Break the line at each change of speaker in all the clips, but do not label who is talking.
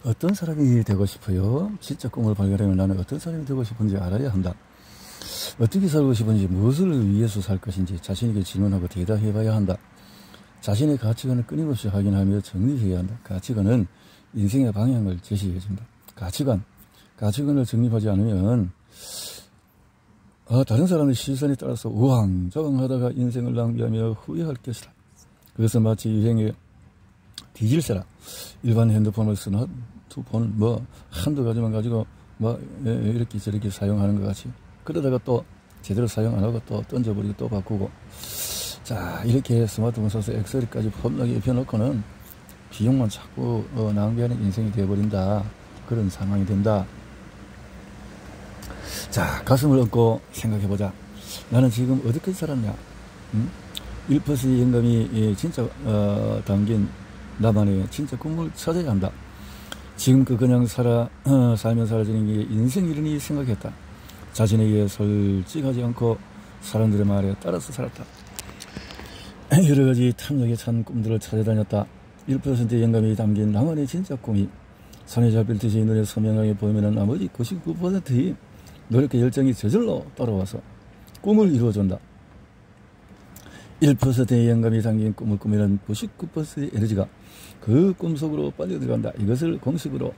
어떤 사람이 되고 싶어요? 진짜 꿈을 발견하면 나는 어떤 사람이 되고 싶은지 알아야 한다. 어떻게 살고 싶은지, 무엇을 위해서 살 것인지 자신에게 질문하고 대답해봐야 한다. 자신의 가치관을 끊임없이 확인하며 정리해야 한다. 가치관은 인생의 방향을 제시해준다. 가치관을 정립하지 않으면 다른 사람의 시선에 따라서 우왕좌왕하다가 인생을 낭비하며 후회할 것이다. 그것은 마치 유행의 디젤세라 일반 핸드폰을 쓰는 투폰 한두 가지만 가지고 이렇게 저렇게 사용하는 것 같이, 그러다가 또 제대로 사용 안 하고 또 던져버리고 또 바꾸고, 자 이렇게 스마트폰 사서 엑셀까지 폼나게 입혀놓고는 비용만 자꾸 낭비하는 인생이 되어버린다. 그런 상황이 된다. 자, 가슴을 얹고 생각해보자. 나는 지금 어디까지 살았냐? 1% 영감이 진짜 담긴 나만의 진짜 꿈을 찾아야 한다. 지금 그냥 살면 사라지는 게 인생이라니 생각했다. 자신에게 솔직하지 않고 사람들의 말에 따라서 살았다. 여러가지 탐욕에 찬 꿈들을 찾아다녔다. 1%의 영감이 담긴 나만의 진짜 꿈이 산에 잡힐 듯이 눈에 선명하게 보이면 나머지 99%의 노력과 열정이 저절로 따라와서 꿈을 이루어준다. 1%의 영감이 담긴 꿈을 꾸미는 99%의 에너지가 그 꿈 속으로 빨려 들어간다. 이것을 공식으로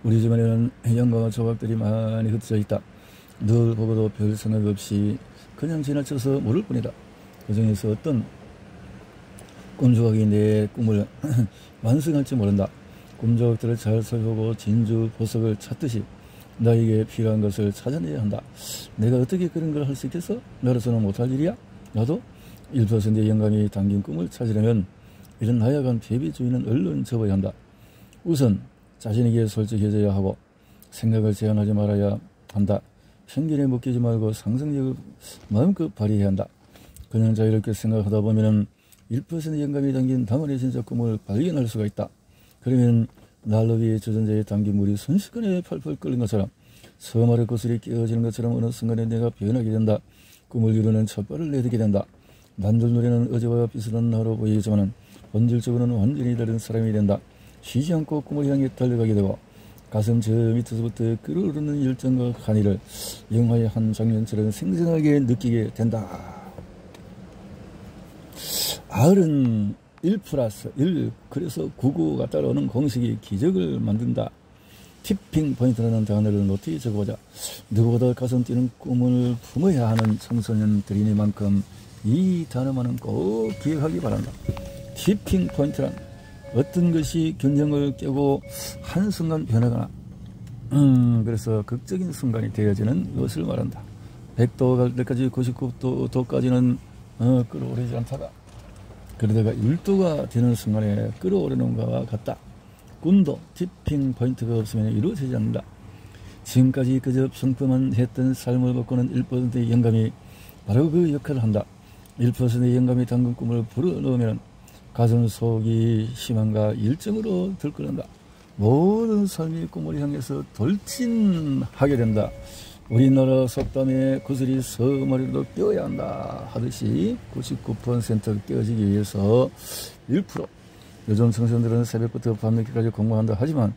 우리 주변에는 영감과 조각들이 많이 흩어져 있다. 늘 보고도 별 생각 없이 그냥 지나쳐서 모를 뿐이다. 그 중에서 어떤 꿈 조각이 내 꿈을 완성할지 모른다. 꿈 조각들을 잘 살펴보고 진주 보석을 찾듯이 나에게 필요한 것을 찾아내야 한다. 내가 어떻게 그런 걸 할 수 있겠어? 나로서는 못할 일이야? 나도 1%의 영감이 담긴 꿈을 찾으려면 이런 나약한 배비주의는 얼른 접어야 한다. 우선 자신에게 솔직해져야 하고 생각을 제한하지 말아야 한다. 편견에 묶이지 말고 상상력을 마음껏 발휘해야 한다. 그냥 자유롭게 생각하다 보면 1%의 영감이 담긴 나만의 진짜 꿈을 발견할 수가 있다. 그러면 난로 위에 주전자에 담긴 물이 순식간에 팔팔 끓는 것처럼, 섬 아래 구슬이 깨어지는 것처럼 어느 순간에 내가 변하게 된다. 꿈을 이루는 첫발을 내딛게 된다. 남들 눈에는 어제와 비슷한 하루 보이지만 본질적으로는 완전히 다른 사람이 된다. 쉬지 않고 꿈을 향해 달려가게 되고 가슴 저 밑에서부터 끓어오르는 열정과 간이를 영화의 한 장면처럼 생생하게 느끼게 된다. R은 1+1, 그래서 99가 따라오는 공식이 기적을 만든다. 티핑 포인트라는 단어를 노트에 적어보자. 누구보다 가슴 뛰는 꿈을 품어야 하는 청소년들이니만큼 이 단어만은 꼭 기억하기 바란다. 티핑 포인트란 어떤 것이 균형을 깨고 한순간 변하거나 그래서 극적인 순간이 되어지는 것을 말한다. 100도 갈 때까지 99도까지는 끌어오르지 않다가 그러다가 1도가 되는 순간에 끌어오르는 것과 같다. 꿈도 티핑 포인트가 없으면 이루어지지 않는다. 지금까지 그저 평범한 했던 삶을 바꾸는 1%의 영감이 바로 그 역할을 한다. 1%의 영감이 담근 꿈을 불어넣으면 가슴 속이 희망과 열정으로 들끓는다. 모든 삶의 꿈을 향해서 돌진하게 된다. 우리나라 속담에 구슬이 서머리로 깨어야 한다 하듯이 99% 깨어지기 위해서 1%. 요즘 청소년들은 새벽부터 밤늦게까지 공부한다 하지만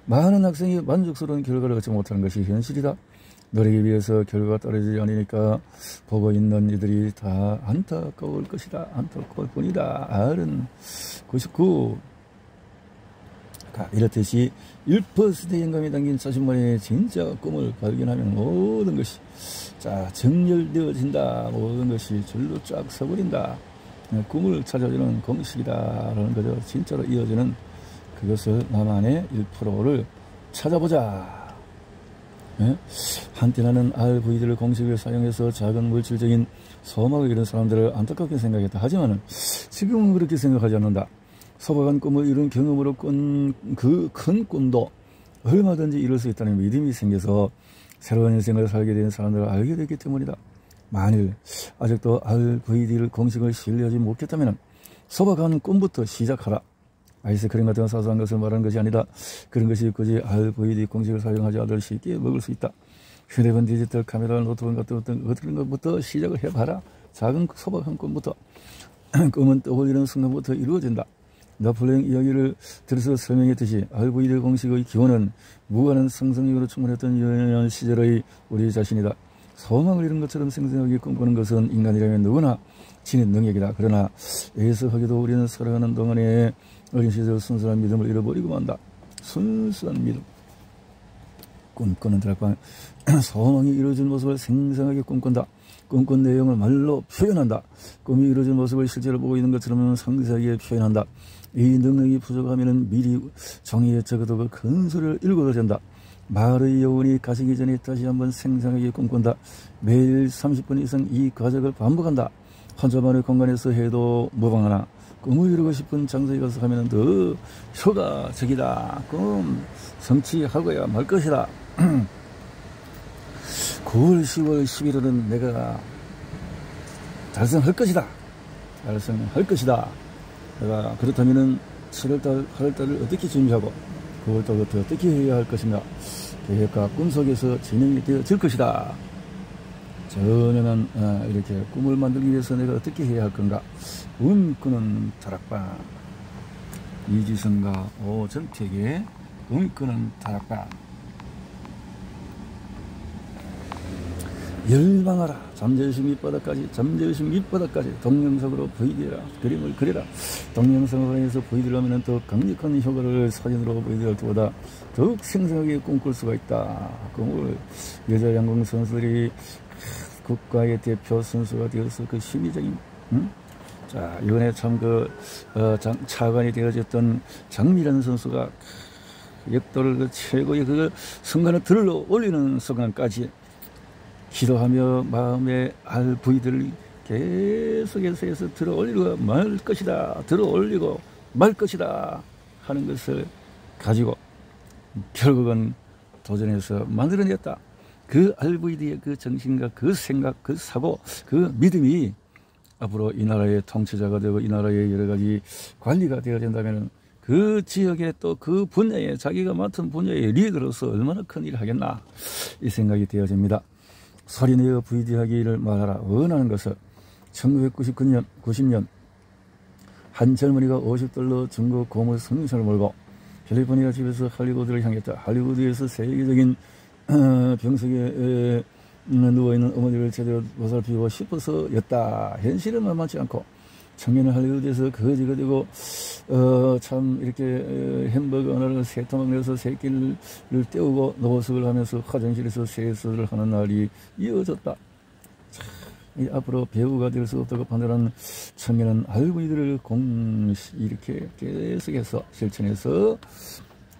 많은 학생이 만족스러운 결과를 얻지 못하는 것이 현실이다. 노력에 비해서 결과가 떨어지지 않으니까 보고 있는 이들이 다 안타까울 것이다. 안타까울 뿐이다. R은 99. 이렇듯이 1%의 영감이 담긴 자신만의 진짜 꿈을 발견하면 모든 것이 정렬되어진다. 모든 것이 줄로 쫙 서버린다. 꿈을 찾아주는 공식이다라는 거죠. 진짜로 이어지는 그것을 나만의 1%를 찾아보자. 한때 나는 RVD 공식을 사용해서 작은 물질적인 소망을 이룬 사람들을 안타깝게 생각했다. 하지만 지금은 그렇게 생각하지 않는다. 소박한 꿈을 이룬 경험으로 꾼 그 큰 꿈도 얼마든지 이룰 수 있다는 믿음이 생겨서 새로운 인생을 살게 된 사람들을 알게 됐기 때문이다. 만일 아직도 RVD 공식을 신뢰하지 못했다면 소박한 꿈부터 시작하라. 아이스크림 같은 사소한 것을 말하는 것이 아니다. 그런 것이 굳이 RVD 공식을 사용하지 않아도 쉽게 먹을 수 있다. 휴대폰, 디지털 카메라, 노트북 같은 어떤 것부터 시작을 해봐라. 작은 소박한 꿈부터. 꿈은 떠올리는 순간부터 이루어진다. 나폴레옹 이야기를 들어서 설명했듯이 RVD 공식의 기원은 무한한 상상력으로 충만했던 유년 시절의 우리 자신이다. 소망을 이룬 것처럼 생생하게 꿈꾸는 것은 인간이라면 누구나 지닌 능력이다. 그러나 애석하게도 우리는 살아가는 동안에 어린 시절 순수한 믿음을 잃어버리고 만다. 순수한 믿음. 꿈꾸는 다락방. 소망이 이루어진 모습을 생생하게 꿈꾼다. 꿈꾼 내용을 말로 표현한다. 꿈이 이루어진 모습을 실제로 보고 있는 것처럼 상세하게 표현한다. 이 능력이 부족하면 미리 종이에 적어도 그 큰 소리를 읽어도 된다. 말의 여운이 가시기 전에 다시 한번 생생하게 꿈꾼다. 매일 30분 이상 이 과정을 반복한다. 혼자만의 공간에서 해도 무방하나 꿈을 이루고 싶은 장소에 가서 하면 더 효과적이다. 꿈 성취하고야 말 것이다. 9월, 10월, 11월은 내가 달성할 것이다. 달성할 것이다. 내가 그렇다면은 7월달, 8월달을 어떻게 준비하고 9월달부터 어떻게 해야 할 것인가. 계획과 꿈속에서 진행이 되어질 것이다. 전에는 이렇게 꿈을 만들기 위해서 내가 어떻게 해야 할 건가. 꿈꾸는 다락방. 이지성과 오정택의 꿈꾸는 다락방. 열망하라. 잠재의식 밑바닥까지, 잠재의식 밑바닥까지 동영상으로 보여드려라. 그림을 그려라. 동영상을 해서 보여드리려면 더 강력한 효과를 사진으로 보여드릴 때보다 더욱 생생하게 꿈꿀 수가 있다. 꿈을 여자 양궁 선수들이 국가의 대표 선수가 되어서 그 심리적인, 자, 이번에 참 차관이 되어졌던 장미라는 선수가 역도를 그 최고의 그 순간을 들러 올리는 순간까지 기도하며 마음의 RV들을 계속해서 해서 들어 올리고 말 것이다. 들어 올리고 말 것이다. 하는 것을 가지고 결국은 도전해서 만들어냈다. 그 RVD의 그 정신과 그 생각, 그 사고, 그 믿음이 앞으로 이 나라의 통치자가 되고 이 나라의 여러 가지 관리가 되어야 된다면 그 지역에 또 그 분야에 자기가 맡은 분야의 리더로서 얼마나 큰 일을 하겠나. 이 생각이 되어집니다. 소리내어 VD하기를 말하라. 원하는 것을 1999년, 90년 한 젊은이가 $50 중고 고무 승용차를 몰고 캘리포니아 집에서 할리우드를 향했다. 할리우드에서 세계적인 병석에 누워있는 어머니를 제대로 보살피고 싶어서였다. 현실은 만만치 않고 청년은 할리우드에서 거지가 되고 참 이렇게 햄버거 하나를 3토막 내서 새끼를 때우고 노숙을 하면서 화장실에서 세수를 하는 날이 이어졌다. 참, 앞으로 배우가 될 수 없다고 판단한 청년은 RV들을 이렇게 계속해서 실천해서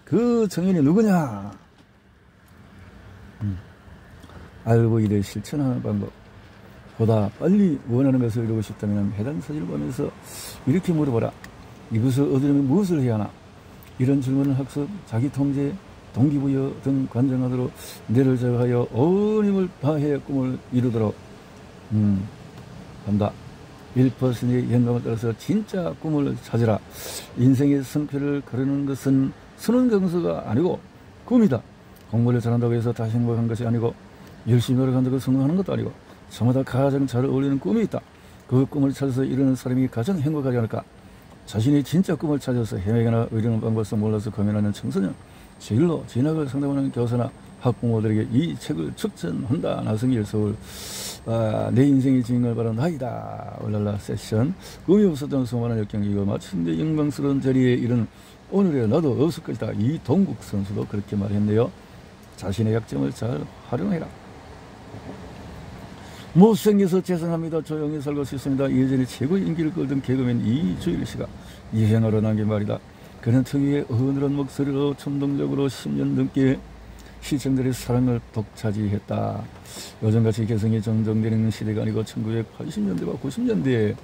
그 청년이 누구냐? RV를 실천하는 방법. 보다 빨리 원하는 것을 이루고 싶다면 해당 사진을 보면서 이렇게 물어보라. 이것을 얻으려면 무엇을 해야 하나? 이런 질문을 학습, 자기통제, 동기부여 등 관정하도록 뇌를 제어하여 온 힘을 다해 꿈을 이루도록 한다. 1%의 영감을 따라서 진짜 꿈을 찾으라. 인생의 성패를 가르는 것은 수능 점수가 아니고 꿈이다. 공부를 잘한다고 해서 다 행복한 것이 아니고 열심히 노력한다고 성공하는 것도 아니고 저마다 가장 잘 어울리는 꿈이 있다. 그 꿈을 찾아서 이루는 사람이 가장 행복하지 않을까. 자신이 진짜 꿈을 찾아서 헤매거나 이루는 방법을 몰라서 고민하는 청소년, 진로, 진학을 상담하는 교사나 학부모들에게 이 책을 추천한다. 나성일 서울. 내 인생의 주인공을 바로 나이다. 올랄라 세션. 꿈이 없었던 수많은 역경이 이거 마침내 영광스러운 자리에 이른 오늘의 나도 없을 것이다. 이동국 선수도 그렇게 말했네요. 자신의 약점을 잘 활용해라. 못생겨서 죄송합니다. 조용히 살고 싶습니다. 예전에 최고의 인기를 끌던 개그맨 이주일 씨가 유행어로 남긴 말이다. 그는 특유의 어느런 목소리로 충동적으로 10년 넘게 시청자들의 사랑을 독차지했다. 요즘같이 개성이 정정되는 시대가 아니고 1980년대와 90년대에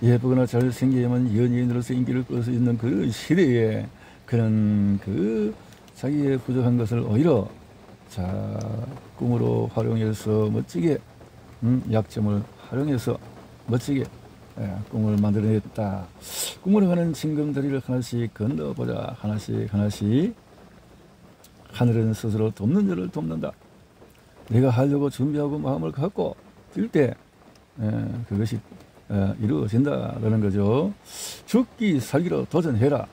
예쁘거나 잘생겨야만 연예인으로서 인기를 끌 수 있는 그 시대에 그는 그 자기의 부족한 것을 오히려 꿈으로 활용해서 멋지게 약점을 활용해서 멋지게 꿈을 만들어냈다. 꿈으로 가는 징검다리를 하나씩 건너보자. 하나씩 하나씩. 하늘은 스스로 돕는 자를 돕는다. 내가 하려고 준비하고 마음을 갖고 뛸 때 그것이 이루어진다라는 거죠. 죽기 살기로 도전해라.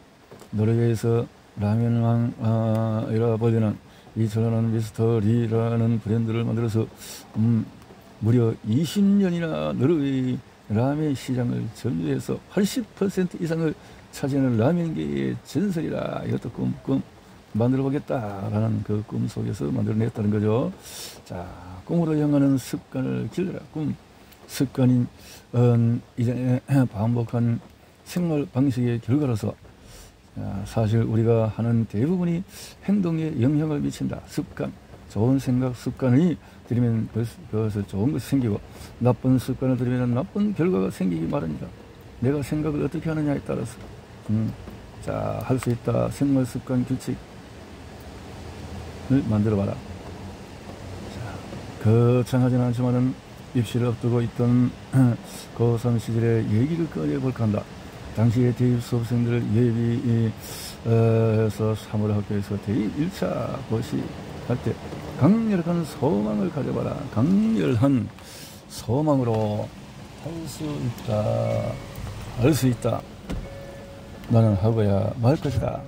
노르웨이에서 라면왕이라 불리는 이 전라는 미스터리라는 브랜드를 만들어서 무려 20년이나 노르웨이 라면 시장을 점유해서 80% 이상을 차지하는 라면계의 전설이라. 이것도 꿈 만들어 보겠다라는 그 꿈 속에서 만들어냈다는 거죠. 자, 꿈으로 향하는 습관을 길러라. 습관인 이제 반복한 생활 방식의 결과로서 사실 우리가 하는 대부분이 행동에 영향을 미친다. 습관, 좋은 생각 습관이 들이면 그것을 좋은 것이 생기고, 나쁜 습관을 들이면 나쁜 결과가 생기기 마련이다. 내가 생각을 어떻게 하느냐에 따라서 자, 할 수 있다. 생활 습관 규칙을 만들어 봐라. 거창하지는 않지만은 입시를 앞두고 있던 고3 시절의 얘기를 꺼내볼까 한다. 당시에 대입 수업생들을 예비해서 3월 학교에서 대입 1차 고시할 때 강렬한 소망을 가져봐라. 강렬한 소망으로 할 수 있다. 나는 하고야 말 것이다.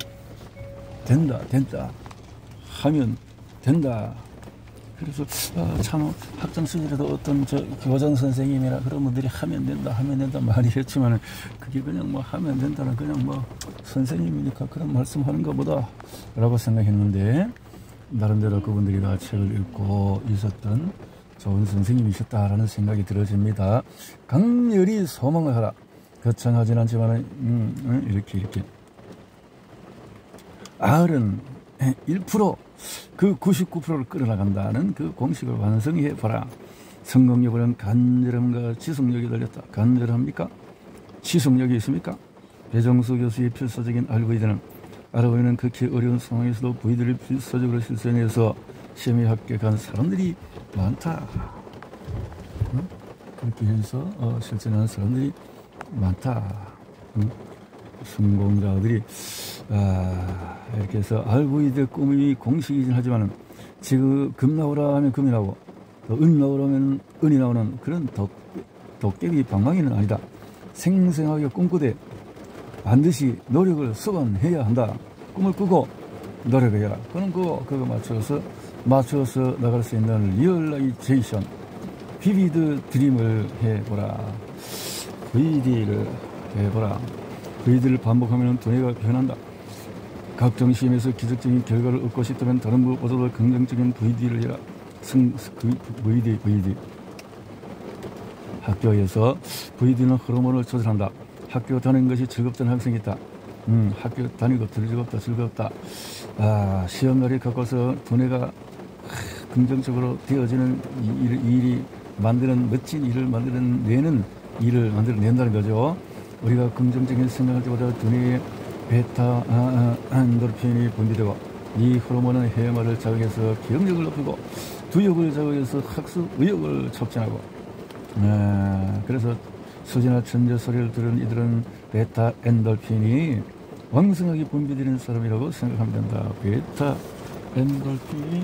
된다. 하면 된다. 그래서 참 학창 시절에도 어떤 교장 선생님이나 그런 분들이 하면 된다 말이 했지만, 그게 그냥 뭐 하면 된다는 그냥 뭐 선생님이니까 그런 말씀하는 것보다 라고 생각했는데, 나름대로 그분들이 다 책을 읽고 있었던 좋은 선생님이셨다라는 생각이 들어집니다. 강렬히 소망을 하라. 거창하진 않지만 이렇게 R은 1%, 그 99%를 끌어나간다는 그 공식을 완성해 보라. 성공 여부는 간절함과 지속력이 달렸다. 간절합니까? 지속력이 있습니까? 배정수 교수의 필사적인 RVD는 알아보이는 극히 어려운 상황에서도 V들을 필사적으로 실천해서 시험에 합격한 사람들이 많다. 그렇게 해서 실천하는 사람들이 많다. 성공자들이 이렇게 해서 RVD 꿈이 공식이긴 하지만은, 지금 금 나오라 하면 금이 나오고 또 은 나오라 하면 은이 나오는 그런 도깨비 방망이는 아니다. 생생하게 꿈꾸되 반드시 노력을 수반해야 한다. 꿈을 꾸고 노력해야. 그는 그거 맞춰서 나갈 수 있는 리얼라이제이션, 비비드 드림을 해보라. VD를 해보라. VD를 반복하면 두뇌가 변한다. 각종 시험에서 기적적인 결과를 얻고 싶다면 다른 무엇보다도 긍정적인 VD를 해라. VD. 학교에서 VD는 호르몬을 조절한다. 학교 다니는 것이 즐겁다는 학생이 있다. 학교 다니고 즐겁다. 시험날이 가까워서 두뇌가 긍정적으로 되어지는 일이 만드는 멋진 일을 만들어낸다는 거죠. 우리가 긍정적인 생각할 때보다 두뇌에 베타 엔도르핀이 분비되고, 이 호르몬은 해마를 자극해서 기억력을 높이고 두욕을 자극해서 학습 의욕을 촉진하고, 그래서 수지나 천재 소리를 들은 이들은 베타 엔도르핀이 왕성하게 분비되는 사람이라고 생각하면 된다. 베타 엔도르핀이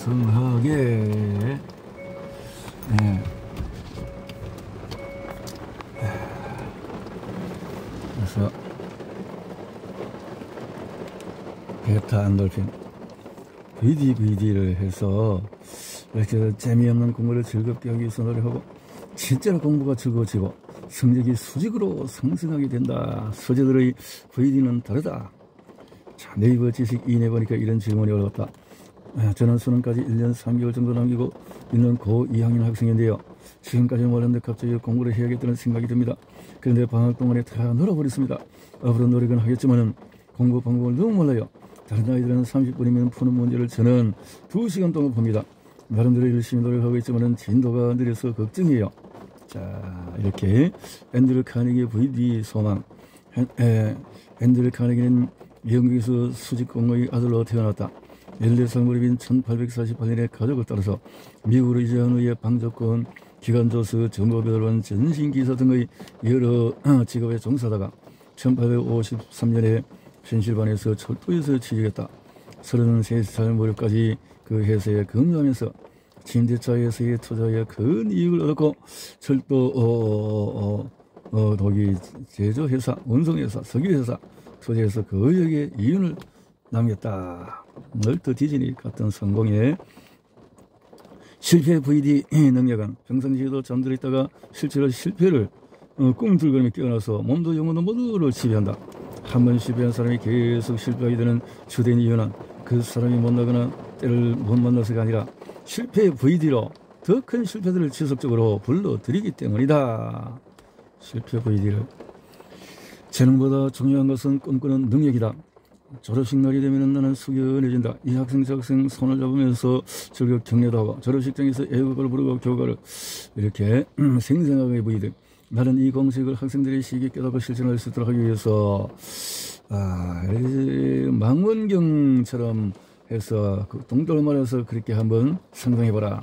왕성하게 그래서 베타 엔도르핀 VD를 해서 이렇게 재미없는 공부를 즐겁게 하기 위해서 노력하고, 진짜로 공부가 즐거워지고 성적이 수직으로 상승하게 된다. 소재들의 VD는 다르다. 자, 네이버 지식 인해보니까 이런 질문이 올라왔다. 저는 수능까지 1년 3개월 정도 남기고 있는 고 2학년 학생인데요. 지금까지 몰랐는데 갑자기 공부를 해야겠다는 생각이 듭니다. 그런데 방학 동안에 다 놀아버렸습니다. 앞으로 노력은 하겠지만은 공부 방법을 너무 몰라요. 다른 아이들은 30분이면 푸는 문제를 저는 2시간 동안 봅니다. 나름대로 열심히 노력하고 있지만은 진도가 느려서 걱정이에요. 자, 이렇게 앤드류 카네기의 VD 소망. 앤드류 카네기는 영국에서 수직공무의 아들로 태어났다. 14살 무렵인 1848년에 가족을 따라서 미국으로 이주한 후에 방조권, 기관조서, 정보배달원, 전신기사 등의 여러 직업에 종사하다가 1853년에 펜실바니아에서 철도에서 취직했다. 33살 무렵까지 그 회사에 근무하면서 침대차에서의 투자에 큰 이익을 얻었고 철도 도기 제조회사, 운송회사, 석유회사 투자해서 거액의 이윤을 남겼다. 멀터 디즈니 같은 성공에 실패 VD 능력은 평상시에도 잠들어 있다가 실제로 실패를 꿈틀거리며 깨어나서 몸도 영혼도 모두를 지배한다. 한 번 실패한 사람이 계속 실패하게 되는 주된 이유는 그 사람이 못 나거나 때를 못 만나서가 아니라 실패 VD로 더 큰 실패들을 지속적으로 불러들이기 때문이다. 실패 VD를. 재능보다 중요한 것은 꿈꾸는 능력이다. 졸업식 날이 되면 나는 숙연해진다. 이 학생 저 학생 손을 잡으면서 즐겨 격려도 하고 졸업식장에서 애국을 부르고 교가를 이렇게 생생하게 보이듯 나는 이 공식을 학생들이 쉽게 깨닫고 실천할 수 있도록 하기 위해서 망원경처럼 해서 그 동떨 말해서 그렇게 한번 상상해봐라.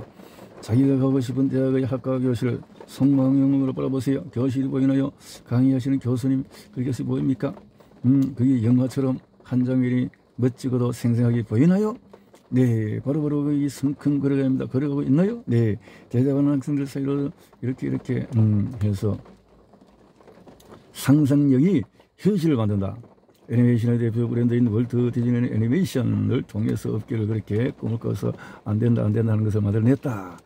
자기가 가고 싶은 대학의 학과 교실을 성망형으로 바라보세요. 교실이 보이나요? 강의하시는 교수님 그 교실이 보입니까? 그게 영화처럼 한 장면이 멋지고도 생생하게 보이나요? 네, 바로 이 성큼 걸어갑니다. 걸어가고 있나요? 네, 대답하는 학생들 사이로 이렇게 해서 상상력이 현실을 만든다. 애니메이션의 대표 브랜드인 월트 디즈니는 애니메이션을 통해서 업계를 그렇게 꿈을 꿔서 안 된다 하는 것을 만들어냈다.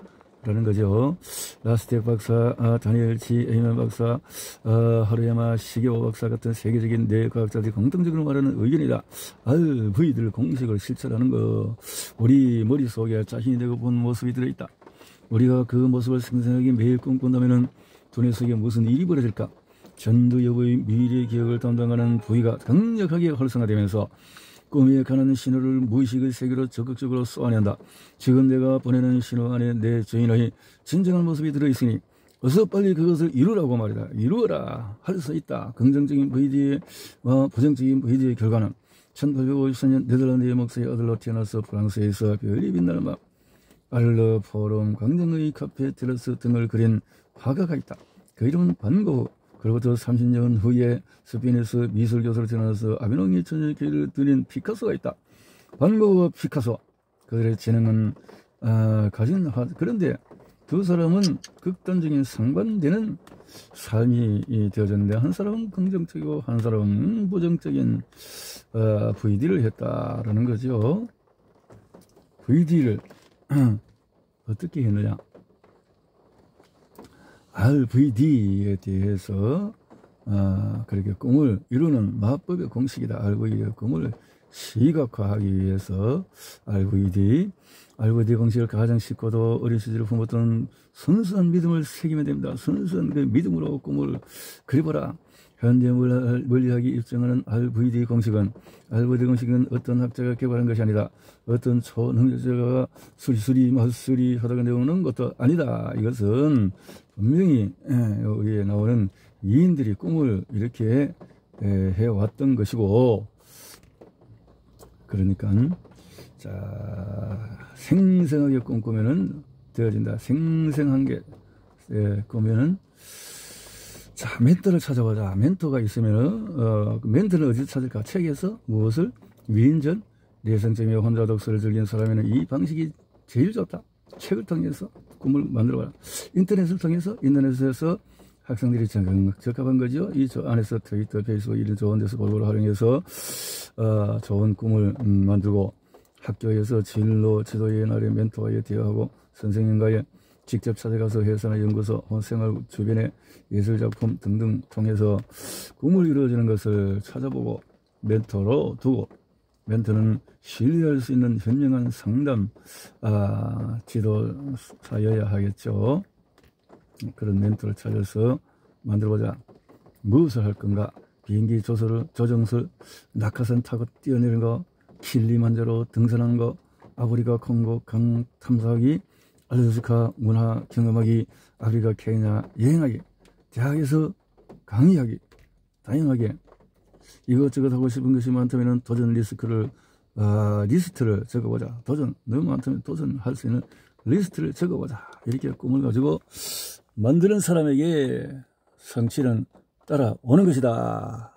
라는 거죠. 라스텍 박사, 다니엘 치 에이먼 박사, 하루야마 시게오 박사 같은 세계적인 뇌과학자들이 공통적으로 말하는 의견이다. RV들 공식을 실천하는 거. 우리 머릿속에 자신이 되고 본 모습이 들어있다. 우리가 그 모습을 생생하게 매일 꿈꾼다면 두뇌 속에 무슨 일이 벌어질까? 전두 여부의 미래 기억을 담당하는 부위가 강력하게 활성화되면서 꿈에 가는 신호를 무의식의 세계로 적극적으로 쏘아낸다. 지금 내가 보내는 신호 안에 내 주인의 진정한 모습이 들어있으니 어서 빨리 그것을 이루라고 말이다. 이루어라. 할 수 있다. 긍정적인 VD와 부정적인 VD의 결과는 1854년 네덜란드의 목사의 아들로 태어나서 프랑스에서 별이 빛나는 밤 알러 포럼 광장의 카페 테라스 등을 그린 화가가 있다. 그 이름은 반 고흐. 그로부터 30년 후에 스페인에서 미술교사로 태어나서 아비뇽의 천연기를 드린 피카소가 있다. 반 고흐와 피카소. 그들의 재능은 가진 그런데 두 사람은 극단적인 상반되는 삶이 되어졌는데 한 사람은 긍정적이고 한 사람은 부정적인 VD를 했다라는 거죠. VD를 어떻게 했느냐? RVD에 대해서 그렇게 꿈을 이루는 마법의 공식이다. RVD의 꿈을 시각화하기 위해서 RVD 공식을 가장 쉽고도 어린 시절에 품었던 순수한 믿음을 새기면 됩니다. 순수한 그 믿음으로 꿈을 그려보라. 현대 물리학이 입증하는 RVD 공식은 어떤 학자가 개발한 것이 아니다. 어떤 초능력자가 수리수리 마수리 하다가 내오는 것도 아니다. 이것은 분명히 여기에 나오는 이인들이 꿈을 이렇게 해왔던 것이고, 그러니까 자 생생하게 꿈꾸면은 되어진다. 생생한 게 꾸면은 자 멘토를 찾아보자. 멘토가 있으면은 멘토는 어디서 찾을까? 책에서 무엇을 위인전 내성적이며 혼자 독서를 즐기는 사람에는 이 방식이 제일 좋다. 책을 통해서 꿈을 만들어봐라. 인터넷에서 학생들이 적합한 거죠. 이 저 안에서 트위터, 페이스북 이런 좋은 데서 골고루 활용해서 좋은 꿈을 만들고 학교에서 진로 지도의 날에 멘토와의 대화하고 선생님과의 직접 찾아가서 회사나 연구소, 생활 주변의 예술작품 등등 통해서 꿈을 이루어지는 것을 찾아보고 멘토로 두고, 멘토는 신뢰할 수 있는 현명한 상담 지도사여야 하겠죠. 그런 멘토를 찾아서 만들어보자. 무엇을 할 건가? 비행기 조정설, 낙하산 타고 뛰어내리는 거, 킬리만자로 등산하는 거, 아프리카 콩고 강 탐사하기, 알래스카 문화 경험하기, 아프리카 케냐 여행하기, 대학에서 강의하기, 다양하게 이것저것 하고 싶은 것이 많다면 도전 리스트를 적어보자. 너무 많다면 도전할 수 있는 리스트를 적어보자. 이렇게 꿈을 가지고 만드는 사람에게 성취는 따라오는 것이다.